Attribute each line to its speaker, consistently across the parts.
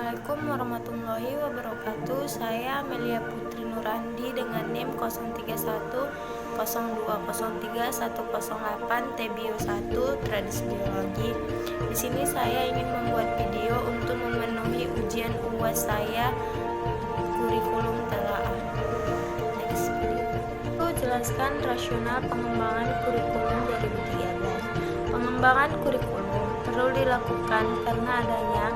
Speaker 1: Assalamualaikum warahmatullahi wabarakatuh. Saya Amelia Putri Nurandi dengan NIM 03102031008 Tebio 1 Tradisi Biologi. Di sini saya ingin membuat video untuk memenuhi ujian UAS saya kurikulum telaah. Next video. Jelaskan rasional pengembangan kurikulum 2013. Pengembangan kurikulum perlu dilakukan karena adanya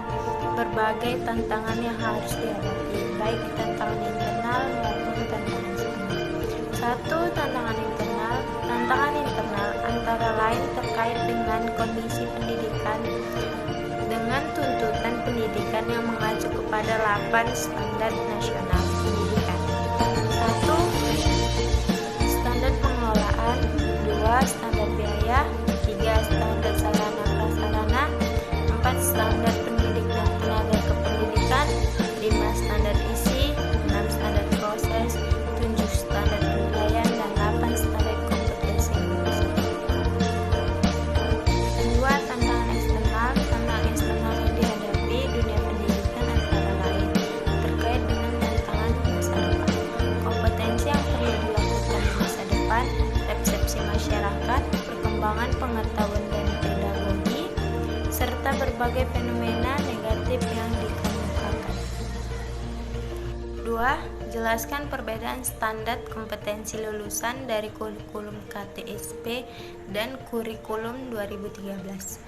Speaker 1: berbagai tantangan yang harus dihadapi, baik tantangan internal maupun tantangan eksternal. Satu, tantangan internal. Tantangan internal antara lain terkait dengan kondisi pendidikan dengan tuntutan pendidikan yang mengacu kepada 8 standar nasional pendidikan. 1. Standar pengelolaan. 2. Standar biaya. 3. Standar sarana prasarana. 4. Standar pendidik dan tenaga kependidikan. 5. Standar isi. 6. Standar proses. 7. Standar penilaian dan 8. Standar kompetensi lulusan. 2. Tantangan eksternal. Tantangan eksternal yang dihadapi dunia pendidikan antara lain terkait dengan tantangan masa depan, kompetensi yang perlu dilakukan di masa depan, persepsi masyarakat, perkembangan pengetahuan dan pedagogi, serta berbagai fenomena negatif yang dikemukakan. 2. Jelaskan perbedaan standar kompetensi lulusan dari kurikulum KTSP dan kurikulum 2013.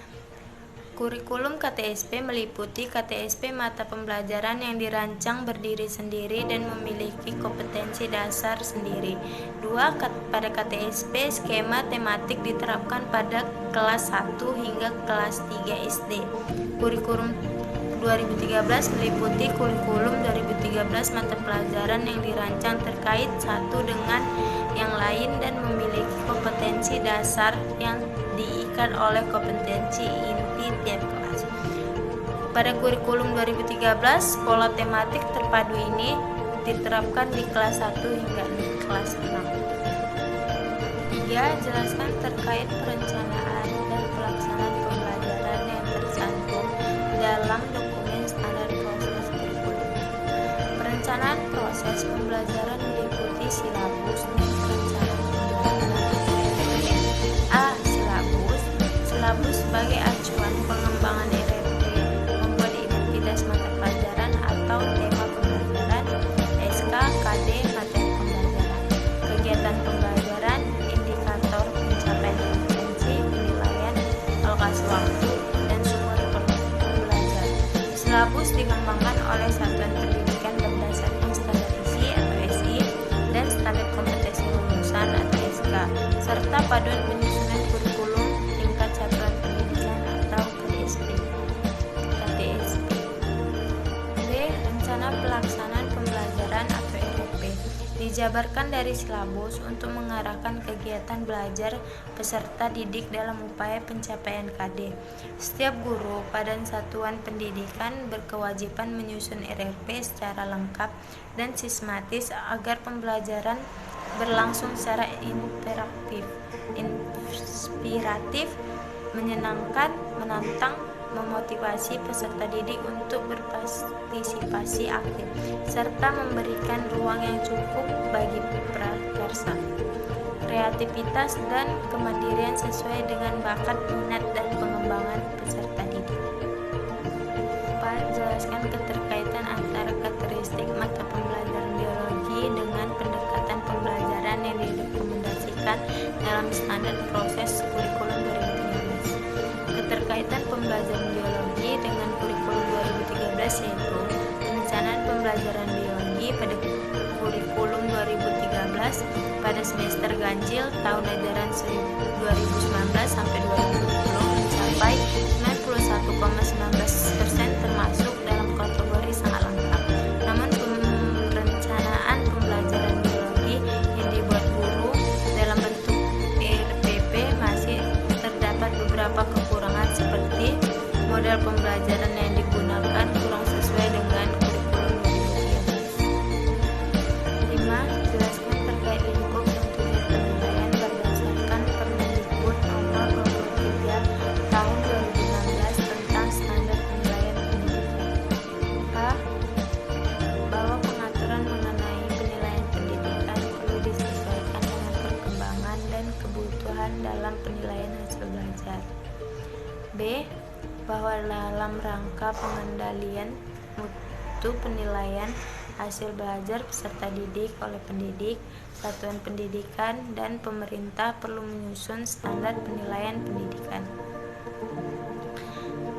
Speaker 1: Kurikulum KTSP meliputi KTSP mata pembelajaran yang dirancang berdiri sendiri dan memiliki kompetensi dasar sendiri. 2. Pada KTSP, skema tematik diterapkan pada kelas 1 hingga kelas 3 SD. Kurikulum 2013 meliputi kurikulum 2013 mata pelajaran yang dirancang terkait satu dengan yang lain dan memiliki kompetensi dasar yang diikat oleh kompetensi inti tiap kelas. Pada kurikulum 2013, pola tematik terpadu ini diterapkan di kelas 1 hingga kelas 6. 3. Jelaskan terkait perencanaan dan pelaksanaan pembelajaran yang tercantum dalam dokumen standar proses kurikulum. Perencanaan proses pembelajaran meliputi silabus dan perencanaan pembelajaran. A. Silabus. Silabus sebagai acuan pengembangan RRP, membuat identitas mata pelajaran atau tema pembelajaran. SK, KD, materi pembelajaran. Kegiatan pembelajaran, indikator pencapaian kompetensi, penilaian, alokasi waktu, dan sumber pembelajaran. Silabus dikembangkan oleh satuan pendidikan berdasarkan standar isi atau SI dan standar kompetensi lulusan atau SK, serta paduan penyusunan kurikulum tingkat satuan pendidikan atau KTSP. B. Rencana pelaksanaan pembelajaran atau RP dijabarkan dari silabus untuk mengarahkan kegiatan belajar peserta didik dalam upaya pencapaian KD. Setiap guru pada satuan pendidikan berkewajiban menyusun RRP secara lengkap dan sistematis agar pembelajaran berlangsung secara interaktif, inspiratif, menyenangkan, menantang, memotivasi peserta didik untuk berpartisipasi aktif, serta memberikan ruang yang cukup bagi prakarsa, kreativitas, dan kemandirian sesuai dengan bakat, minat, dan pengembangan peserta didik. 4. Jelaskan keterkaitan antara karakteristik mata pembelajaran biologi dengan pendekatan pembelajaran yang direkomendasikan dalam standar proses kurikulum 2013. Keterkaitan pembelajaran biologi dengan kurikulum 2013 yaitu perencanaan pembelajaran biologi pada kurikulum 2013 pada semester ganjil tahun ajaran 2019 sampai 2020 mencapai 91,19% termasuk dalam kategori sangat lengkap. Namun perencanaan pembelajaran biologi yang dibuat guru dalam bentuk RPP masih terdapat beberapa kekurangan seperti model pembelajaran yang digunakan kurang sesuai dengan kurikulum 2013. 5. Jelaskan terkait lingkup tentunya penilaian berdasarkan Permendikbud nomor 23 tahun 2016 tentang standar penilaian. dalam rangka pengendalian mutu penilaian hasil belajar peserta didik oleh pendidik, satuan pendidikan, dan pemerintah perlu menyusun standar penilaian pendidikan.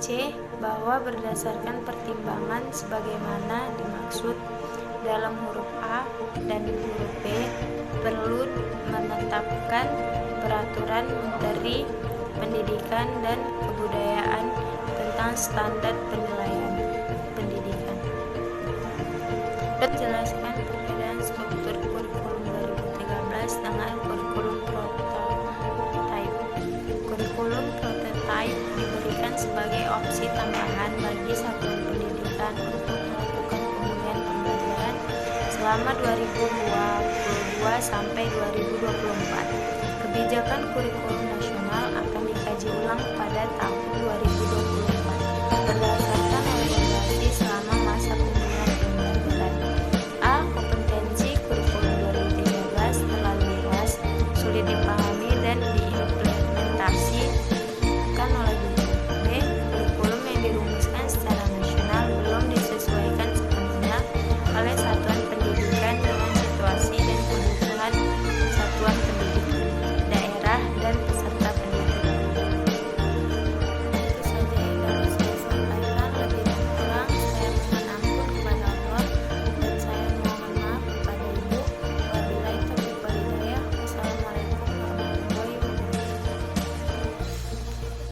Speaker 1: C. Bahwa berdasarkan pertimbangan sebagaimana dimaksud dalam huruf A dan huruf B, perlu menetapkan peraturan Menteri Pendidikan dan Kebudayaan tentang standar penilaian pendidikan. Dan jelaskan perbedaan struktur kurikulum 2013 dengan kurikulum prototype. Kurikulum prototype diberikan sebagai opsi tambahan bagi satuan pendidikan untuk melakukan pemulihan pembelajaran selama 2022 sampai 2024. Kebijakan kurikulum nasional akan dikaji ulang pada tahun 2020